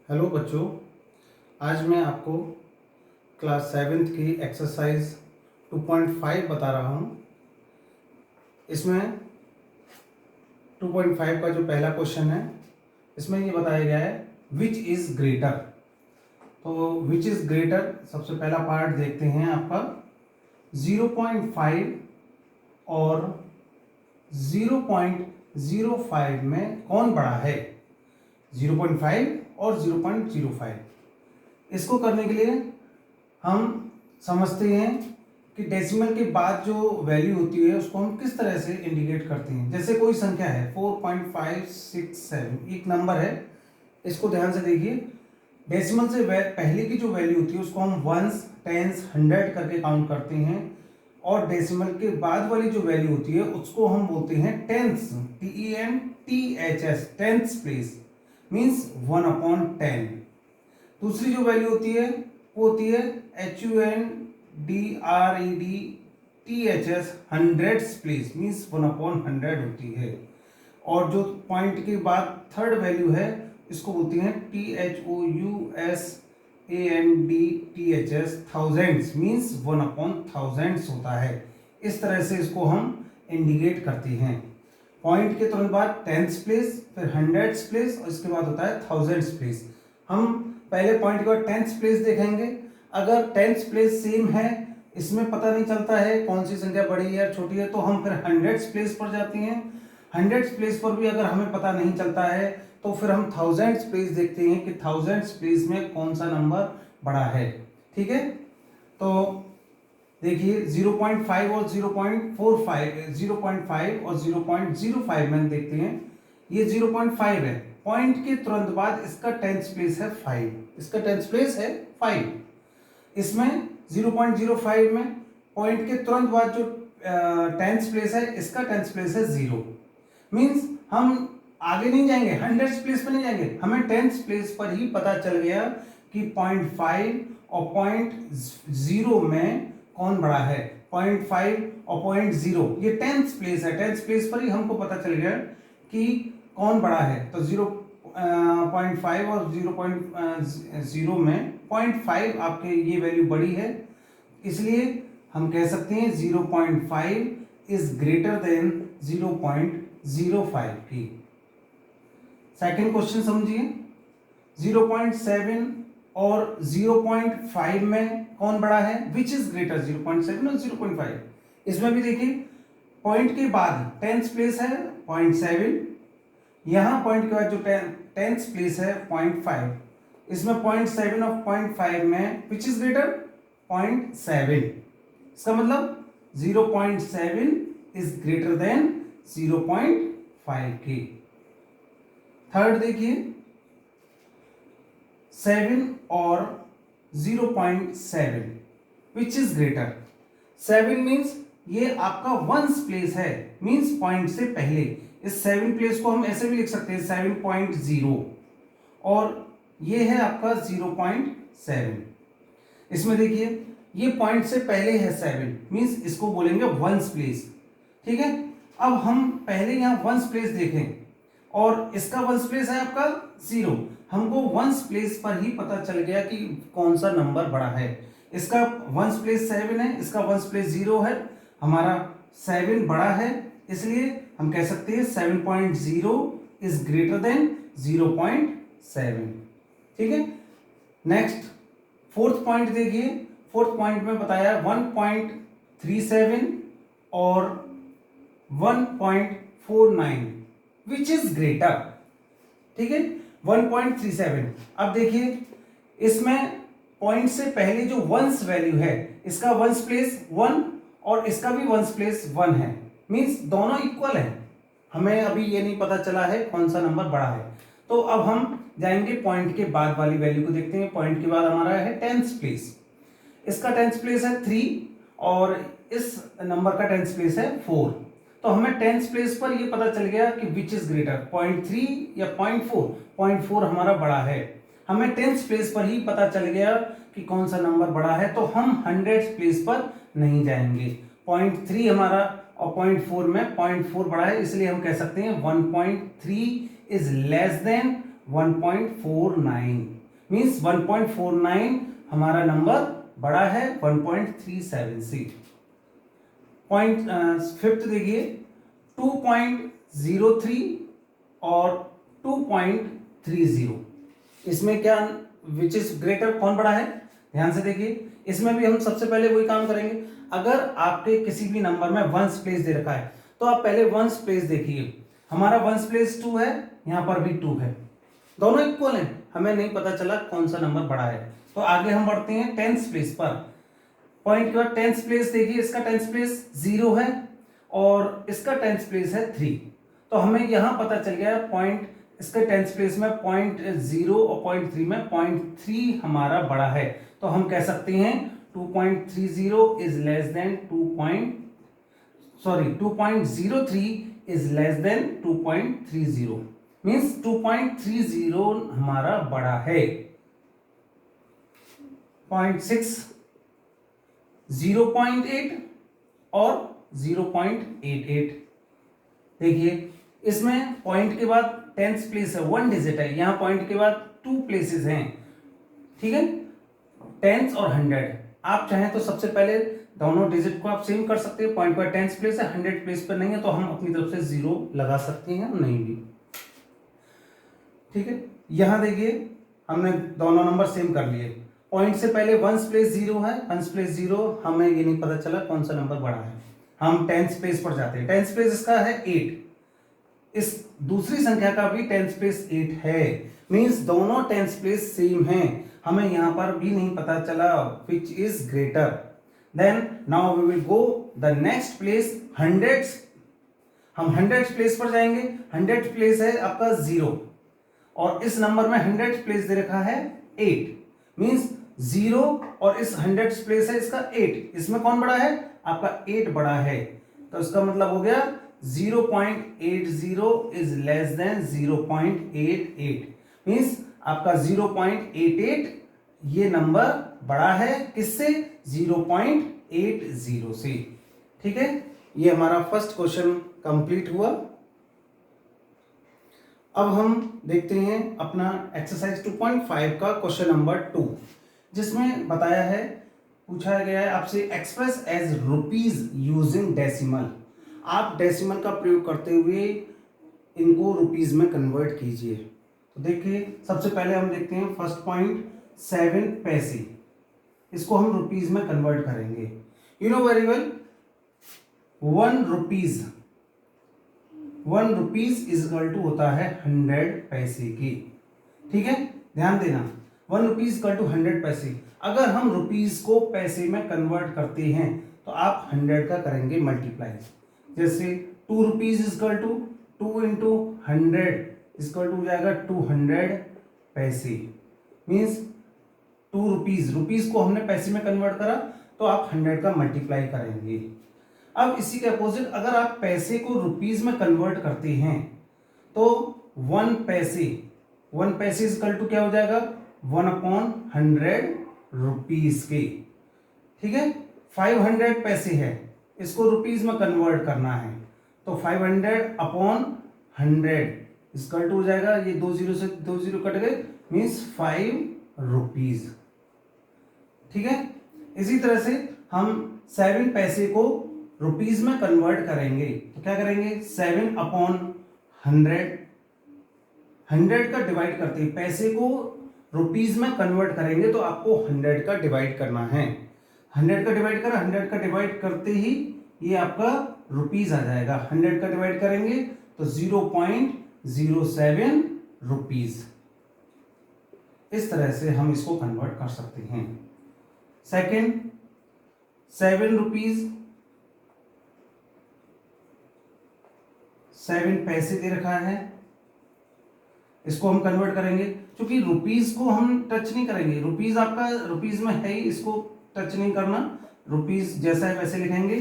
Hello बच्चों, आज मैं आपको क्लास 7th की एक्सरसाइज 2.5 बता रहा हूँ। इसमें 2.5 का जो पहला क्वेश्चन है, इसमें ये बताया गया है विच इज़ ग्रेटर। तो विच इज़ ग्रेटर सबसे पहला पार्ट देखते हैं आपका 0.5 और 0.05 में कौन बड़ा है। 0.5 और 0.05 इसको करने के लिए हम समझते हैं कि डेसिमल के बाद जो वैल्यू होती है उसको हम किस तरह से इंडिकेट करते हैं। जैसे कोई संख्या है 4.567 एक नंबर है, इसको ध्यान से देखिए। डेसिमल से पहले की जो वैल्यू होती है उसको हम वंस, टेंस, हंड्रेड करके काउंट करते हैं, और डेसिमल के बाद वाली जो वैल्यू होती है उसको हम बोलते हैं tense, TENTHS, tens place, means 1/10। दूसरी जो वैल्यू होती है वो होती है HUNDREDTHS, हंड्रेड्स प्लेस, मीन्स 1/100 होती है। और जो पॉइंट के बाद थर्ड वैल्यू है इसको बोलते हैं THOUSANDTHS, थाउजेंड्स, मीन्स 1/1000 होता है। इस तरह से इसको हम इंडिकेट करते हैं। पॉइंट के तुरंत बाद टेंस प्लेस, फिर हंड्रेड्स प्लेस, और इसके बाद होता है थाउजेंड्स प्लेस। हम पहले पॉइंट के बाद टेंस प्लेस देखेंगे। अगर टेंस प्लेस सेम है, इसमें पता नहीं चलता है कौन सी संख्या बड़ी है या छोटी है, तो हम फिर हंड्रेड्स प्लेस पर जाते हैं। हंड्रेड्स प्लेस पर भी अगर हमें पता नहीं चलता है तो फिर हम थाउजेंड्स प्लेस देखते हैं कि थाउजेंड्स प्लेस में कौन सा नंबर बड़ा है। ठीक है, तो देखिए 0.5 और 0.45, 0.5 और 0.05 में देखते हैं। ये 0.5 है, पॉइंट के तुरंत बाद इसका टेंस प्लेस है 5, इसका टेंस प्लेस है 5। इसमें 0.05 में पॉइंट के तुरंत बाद जो टेंस प्लेस है इसका टेंस प्लेस है 0। मीन्स हम आगे नहीं जाएंगे, हंड्रेड्स प्लेस पर नहीं जाएंगे, हमें टेंस प्लेस पर ही पता चल गया कि 0.5 और 0.0 में कौन बड़ा है। 0.5 और 0.0 ये टेंस प्लेस है, टेंस प्लेस पर ही हमको पता चल गया कि कौन बड़ा है। तो 0.5 और 0.0 में 0.5 आपके ये वैल्यू बड़ी है, इसलिए हम कह सकते हैं 0.5 इज ग्रेटर देन 0.05 की। सेकेंड क्वेश्चन समझिए, 0.7 और 0.5 में कौन बड़ा है, विच इज ग्रेटर, 0.7 और 0.5। इसमें भी देखिए पॉइंट के बाद टेंस प्लेस है 0.7, यहां पॉइंट के बाद जो टेंस प्लेस है 0.5, इसमें 0.7 और 0.5 में विच इज ग्रेटर, 0.7। इसका मतलब 0.7 इज ग्रेटर देन 0.5 की। थर्ड देखिए 7 और 0.7 विच इज ग्रेटर। 7 मीन्स ये आपका वंस प्लेस है, मीन्स पॉइंट से पहले। इस 7 प्लेस को हम ऐसे भी लिख सकते हैं 7.0, और ये है आपका 0.7। इसमें देखिए ये पॉइंट से पहले है 7, मीन्स इसको बोलेंगे वंस प्लेस। ठीक है, अब हम पहले यहां वंस प्लेस देखें, और इसका वंस प्लेस है आपका 0। हमको वंस प्लेस पर ही पता चल गया कि कौन सा नंबर बड़ा है। इसका वंस प्लेस 7 है, इसका वंस प्लेस 0 है, हमारा 7 बड़ा है, इसलिए हम कह सकते हैं 7.0 इज ग्रेटर देन 0.7। ठीक है, नेक्स्ट फोर्थ पॉइंट देखिए। फोर्थ पॉइंट में बताया 1.37 और 1.49 विच इज ग्रेटर। ठीक है, 1.37। अब देखिए इसमें पॉइंट से पहले जो वंस वैल्यू है, इसका वंस प्लेस 1 और इसका भी वंस प्लेस 1 है, मींस दोनों इक्वल है। हमें अभी ये नहीं पता चला है कौन सा नंबर बड़ा है। तो अब हम जाएंगे पॉइंट के बाद वाली वैल्यू को देखते हैं। पॉइंट के बाद हमारा है टेंस प्लेस, इसका टेंस प्लेस है 3 और इस नंबर का टेंस प्लेस है 4। तो हमें टेंस प्लेस पर ये पता चल गया कि विच इज ग्रेटर, 0.3 या 0.4। 0.4 हमारा बड़ा है। हमें टेंस प्लेस पर ही पता चल गया कि कौन सा नंबर बड़ा है, तो हम हंड्रेड्स प्लेस पर नहीं जाएंगे। 0.3 हमारा और 0.4 में 0.4 बड़ा है, इसलिए हम कह सकते हैं 1.3 इज लेस देन 1.49। मीन्स 1.49 हमारा नंबर बड़ा है 1.37 से। पॉइंट फिफ्थ देखिए 2.03 और 2.30, इसमें क्या विच इज ग्रेटर, कौन बड़ा है? ध्यान से देखिए, इसमें भी हम सबसे पहले वही काम करेंगे। अगर आपके किसी भी नंबर में वंस प्लेस दे रखा है तो आप पहले वंस प्लेस देखिए। हमारा वंस प्लेस 2 है, यहां पर भी 2 है, दोनों इक्वल हैं, हमें नहीं पता चला कौन सा नंबर बड़ा है। तो आगे हम बढ़ते हैं टेंस प्लेस पर। पॉइंट के बाद टेंस प्लेस देखिए, इसका टेंस प्लेस 0 है और इसका टेंस प्लेस है 3। तो हमें यहां पता चल गया पॉइंट, इसके टेंस प्लेस में 0.0 और 0.3 में 0.3 हमारा बड़ा है। तो हम कह सकते हैं 2.30 is less than 2.03 is less than 2.30, means 2.30 हमारा बड़ा है। 0.6, 0.8 और 0.88। देखिए इसमें पॉइंट के बाद टेंस प्लेस है, 1 डिजिट है, यहां पॉइंट के बाद 2 प्लेसेस हैं, ठीक है, टेंस और 100। आप चाहें तो सबसे पहले दोनों डिजिट को आप सेम कर सकते हैं। पॉइंट पर टेंस प्लेस है, 100 प्लेस पर नहीं है, तो हम अपनी तरफ से 0 लगा सकते हैं, नहीं भी, ठीक है। यहां देखिए हमने दोनों नंबर सेम कर लिए। पॉइंट से पहले वंस प्लेस 0 है, वंस प्लेस 0, हमें ये नहीं पता चला कौन सा नंबर बड़ा है। हम टेंस प्लेस पर जाते हैं। टेंस प्लेस इसका है 8, इस दूसरी संख्या का भी टेंस प्लेस 8 है, मींस दोनों टेंस प्लेस सेम हैं। हमें यहां पर भी नहीं पता चला which is greater. Then now we will go the next place, hundreds. हम हंड्रेड्स प्लेस पर जाएंगे। 100 प्लेस है आपका 0 और इस नंबर में 100 प्लेस दे रखा है 8, मींस 0 और इस 100 प्लेस है इसका 8, इसमें कौन बड़ा है? आपका 8 बड़ा है। तो इसका मतलब हो गया 0.80 इज लेस देन 0.88, मींस आपका 0.88 ये नंबर बड़ा है किससे? 0.80 से, ठीक है। ये हमारा फर्स्ट क्वेश्चन कंप्लीट हुआ। अब हम देखते हैं अपना एक्सरसाइज 2.5 का क्वेश्चन नंबर 2, जिसमें बताया है, पूछा गया है आपसे express as rupees using decimal. आप डेसिमल का प्रयोग करते हुए इनको रुपीज में कन्वर्ट कीजिए। तो देखिए सबसे पहले हम देखते हैं फर्स्ट पॉइंट, 7 पैसे, इसको हम रुपीज में कन्वर्ट करेंगे। You know very well 1 rupees is equal to होता है 100 पैसे की, ठीक है, ध्यान देना 1 रुपीज इक्वल टू 100 पैसे। अगर हम रुपीज को पैसे में कन्वर्ट करते हैं तो आप 100 का करेंगे मल्टीप्लाई। जैसे 2 rupees equal to 2 into 100 equal to हो जाएगा 200 पैसे, मीन्स 2 रुपीज, रुपीज को हमने पैसे में कन्वर्ट करा तो आप 100 का मल्टीप्लाई करेंगे। अब इसी के अपोजिट अगर आप पैसे को रुपीज में कन्वर्ट करते हैं तो 1 पैसे इक्वल टू क्या हो जाएगा? 1/100 रुपीज के, ठीक है। 500 पैसे है, इसको रुपीज में कन्वर्ट करना है तो 500/100 इक्वल टू हो जाएगा, ये 2 0 से 2 0 कट गए, मीन्स 5 रुपीज, ठीक है। इसी तरह से हम 7 पैसे को रुपीज में कन्वर्ट करेंगे तो क्या करेंगे? 7/100, 100 का डिवाइड करते हैं, पैसे को रुपीज में कन्वर्ट करेंगे तो आपको 100 का डिवाइड करना है। 100 का डिवाइड करा, 100 का डिवाइड करते ही ये आपका रुपीज आ जाएगा। 100 का डिवाइड करेंगे तो 0.07 रुपीज। इस तरह से हम इसको कन्वर्ट कर सकते हैं। सेकेंड, 7 रुपीज, 7 पैसे दे रखा है, इसको हम कन्वर्ट करेंगे। क्योंकि रुपीज को हम टच नहीं करेंगे, रुपीज आपका रुपीज में है ही, इसको टच नहीं करना, रुपीज जैसा है वैसे लिखेंगे।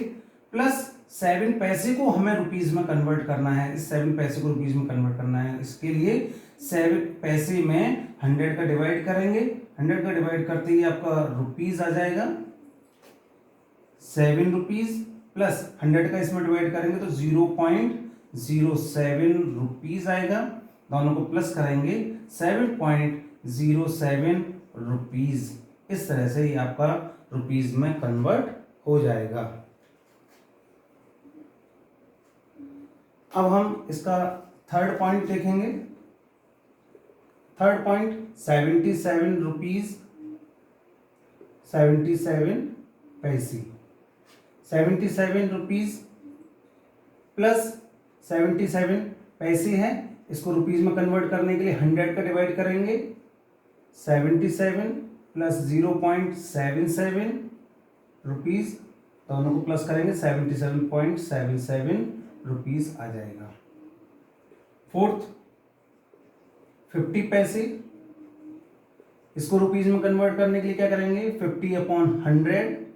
प्लस 7 पैसे को हमें रुपीज में कन्वर्ट करना है, इस 7 पैसे को रुपीज में कन्वर्ट करना है। इसके लिए 7 पैसे में 100 का डिवाइड करेंगे, 100 का डिवाइड करते ही आपका रुपीज आ जाएगा 7 रुपीज, प्लस 100 का इसमें डिवाइड करेंगे तो 0.07 रुपीज आएगा। दोनों को प्लस करेंगे, 7.07 0.07 रुपीज़। इस तरह से ये आपका रुपीज़ में कन्वर्ट हो जाएगा। अब हम इसका थर्ड पॉइंट देखेंगे। थर्ड पॉइंट 77 रुपीज़ 77 पैसे। 77 रुपीज़ प्लस 77 पैसे हैं, इसको रुपीज़ में कन्वर्ट करने के लिए 100 का डिवाइड करेंगे। 77 प्लस 0.77 रुपीज़, दोनों को प्लस करेंगे 77.77 रुपीज़ आ जाएगा। फोर्थ 50 पैसे, इसको रुपीज़ में कन्वर्ट करने के लिए क्या करेंगे, 50/100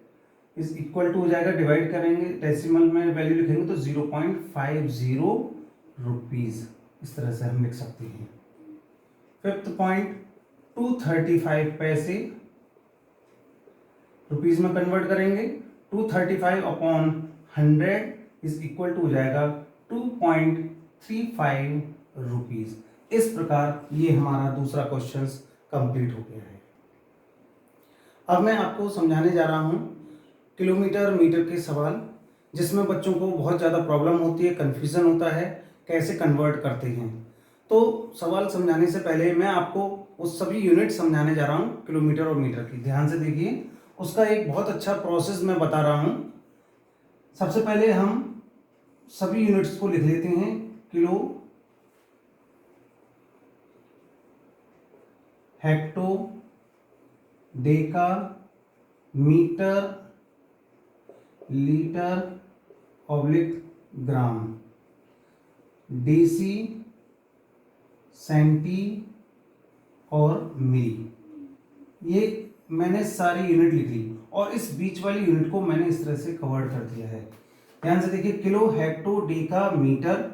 इज इक्वल टू हो जाएगा, डिवाइड करेंगे, डेसिमल में वैल्यू लिखेंगे तो 0.50 रुपीज़। इस तरह से हम लिख सकते हैं। फिफ्थ पॉइंट 235 पैसे, रुपीज़ में कन्वर्ट करेंगे 235/100 इज इक्वल टू हो जाएगा 2.35 रुपीज़। इस प्रकार ये हमारा दूसरा क्वेश्चन कंप्लीट हो गया है। अब मैं आपको समझाने जा रहा हूँ किलोमीटर मीटर के सवाल, जिसमें बच्चों को बहुत ज़्यादा प्रॉब्लम होती है, कन्फ्यूज़न होता है कैसे कन्वर्ट करते हैं। तो सवाल समझाने से पहले मैं आपको उस सभी यूनिट समझाने जा रहा हूँ किलोमीटर और मीटर की। ध्यान से देखिए, उसका एक बहुत अच्छा प्रोसेस मैं बता रहा हूँ। सबसे पहले हम सभी यूनिट्स को लिख लेते हैं। Kilo, hecto, deca, metre, litre, oblique gram, deci, centi और मिली। ये मैंने सारी यूनिट लिख ली और इस बीच वाली यूनिट को मैंने इस तरह से कवर कर दिया है। ध्यान से देखिए, kilo, hecto, deca, metre.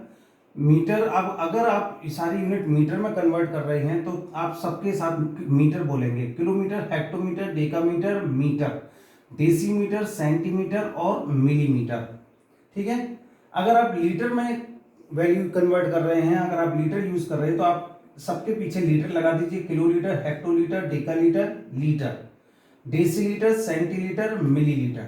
Metre, अब अगर आप सारी यूनिट मीटर में कन्वर्ट कर रहे हैं तो आप सबके साथ मीटर बोलेंगे। Kilometre, hectometre, decametre, metre, decimetre, centimetre और मिलीमीटर। ठीक है। अगर आप लीटर में वैल्यू कन्वर्ट कर रहे हैं, अगर आप लीटर यूज कर रहे हैं तो आप सबके पीछे लीटर लगा दीजिए। Kilolitre, hectolitre, decalitre, litre, decilitre, centilitre, millilitre.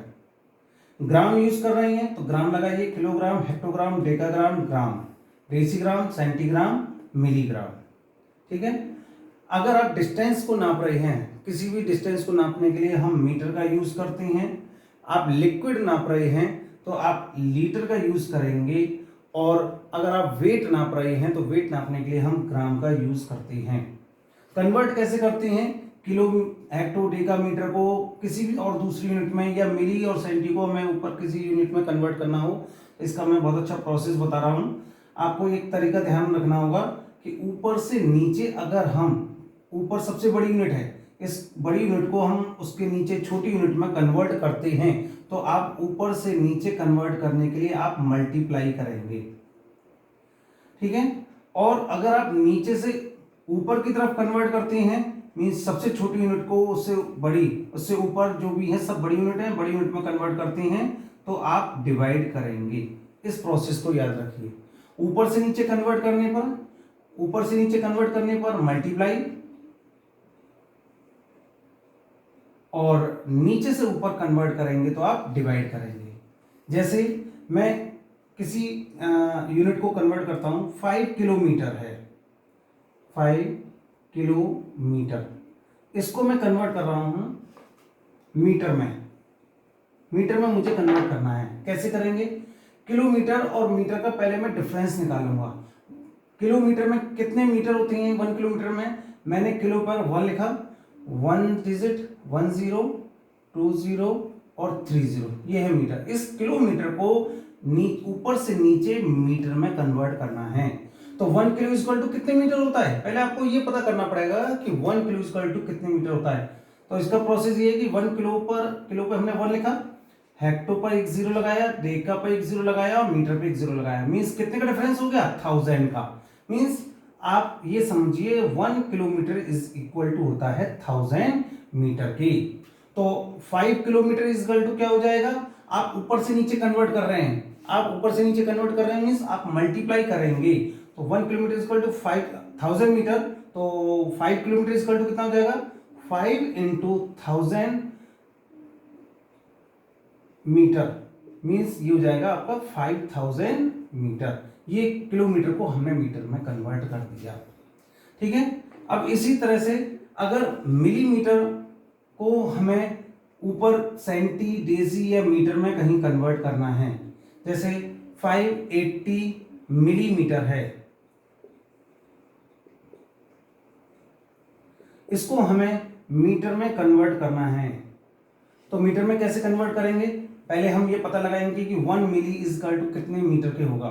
Gram use कर रहे हैं तो ग्राम लगाइए, kilogram, hectogram, decagram, gram, decigram, centigram, milligram. ठीक है। अगर आप डिस्टेंस को नाप रहे हैं, किसी भी डिस्टेंस को नापने के लिए हम मीटर का यूज करते हैं। आप लिक्विड नाप रहे हैं तो आप लीटर का यूज करेंगे, और अगर आप वेट नाप रहे हैं तो वेट नापने के लिए हम ग्राम का यूज करते हैं। कन्वर्ट कैसे करते हैं, किलो, हेक्टो, डेकामीटर को किसी भी और दूसरी यूनिट में, या मिली और सेंटी को हमें ऊपर किसी यूनिट में कन्वर्ट करना हो, इसका मैं बहुत अच्छा प्रोसेस बता रहा हूँ। आपको एक तरीका ध्यान रखना होगा कि ऊपर से नीचे, अगर हम ऊपर सबसे बड़ी यूनिट है, इस बड़ी यूनिट को हम उसके नीचे छोटी यूनिट में कन्वर्ट करते हैं, तो आप ऊपर से नीचे कन्वर्ट करने के लिए आप मल्टीप्लाई करेंगे। ठीक है। और अगर आप नीचे से ऊपर की तरफ कन्वर्ट करते हैं, मींस सबसे छोटी यूनिट को उससे बड़ी, उससे ऊपर जो भी है सब बड़ी यूनिट है, बड़ी यूनिट में कन्वर्ट करते हैं, तो आप डिवाइड करेंगे। इस प्रोसेस को याद रखिए। ऊपर से नीचे कन्वर्ट करने पर, ऊपर से नीचे कन्वर्ट करने पर मल्टीप्लाई, और नीचे से ऊपर कन्वर्ट करेंगे तो आप डिवाइड करेंगे। जैसे मैं किसी यूनिट को कन्वर्ट करता हूं, 5 किलोमीटर है, 5 किलोमीटर, इसको मैं कन्वर्ट कर रहा हूं मीटर में। मीटर में मुझे कन्वर्ट करना है, कैसे करेंगे, किलोमीटर और मीटर का पहले मैं डिफरेंस निकालूंगा। किलोमीटर में कितने मीटर होते हैं 1 किलोमीटर में, मैंने किलो पर 1 लिखा, 1 डिजिट, 10, 20 और 30, ये है मीटर। इस किलोमीटर को ऊपर से नीचे मीटर में कन्वर्ट करना है। तो 1 किलो इक्वल टू कितने मीटर होता है, पहले आपको ये पता करना पड़ेगा कि 1 किलो इक्वल टू कितने मीटर होता है। तो इसका प्रोसेस ये है कि 1 किलो पर हमने 1 लिखा, हेक्टो पर एक 0 लगाया, डेका पर एक 0 लगाया और मीटर पर एक 0 लगाया। मीन्स कितने का डिफरेंस हो गया, 1000 का। मीन्स आप ये समझिए 1 किलोमीटर इज इक्वल टू होता है 1000 मीटर की। तो 5 किलोमीटर इज इक्वल टू क्या हो जाएगा, आप ऊपर से नीचे कन्वर्ट कर रहे हैं, आप ऊपर से नीचे कन्वर्ट कर रहे हैं, मीन्स आप मल्टीप्लाई करेंगे। तो 1 kilometre is equal to 5000 metre, तो 5 किलोमीटर इक्वल टू कितना हो जाएगा, 5 इंटू 1000 मीटर, मीन्स ये हो जाएगा आपका 5000 मीटर। ये किलोमीटर को हमने मीटर में कन्वर्ट कर दिया। ठीक है, अब इसी तरह से अगर मिलीमीटर को हमें ऊपर सेंटी, डेसी या मीटर में कहीं कन्वर्ट करना है, जैसे 580 मिलीमीटर है, इसको हमें मीटर में कन्वर्ट करना है। तो मीटर में कैसे कन्वर्ट करेंगे, पहले हम ये पता लगाएंगे कि 1 मिली इज इक्वल टू कितने मीटर के होगा।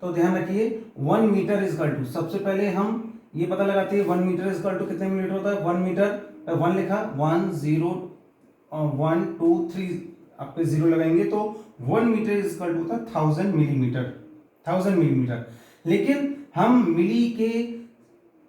तो ध्यान रखिए 1 मीटर इज इक्वल टू, सबसे पहले हम ये पता लगाते हैं 1 मीटर इज इक्वल टू कितने मीटर होता है। 1 मीटर 1 लिखा, 1 0 1 2 3 आप पे 0 लगाएंगे तो 1 मीटर इज इक्वल टू होता है 1000 मिलीमीटर, 1000 मिलीमीटर। लेकिन हम मिली के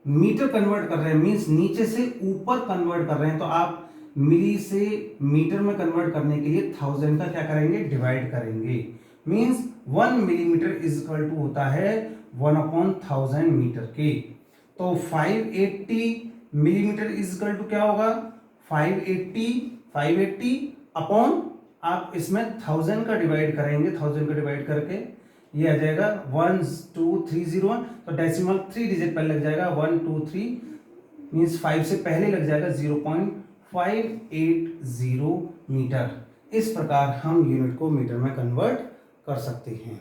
मीटर कन्वर्ट कर रहे हैं, मीन्स नीचे से ऊपर कन्वर्ट कर रहे हैं, तो आप मिली से मीटर में कन्वर्ट करने के लिए 1000 का क्या करेंगे, डिवाइड करेंगे। Means 1 millimetre is equal to होता है 1/1000 मीटर के। तो 580 मिलीमीटर इज इक्वल टू क्या होगा, 580 अपॉन, आप इसमें 1000 का डिवाइड करेंगे, 1000 का डिवाइड करके ये आ जाएगा 12301, तो डेसिमल 3 डिजिट पहले लग जाएगा, 123 मीन्स 5 से पहले लग जाएगा 0.580 मीटर। इस प्रकार हम यूनिट को मीटर में कन्वर्ट कर सकते हैं।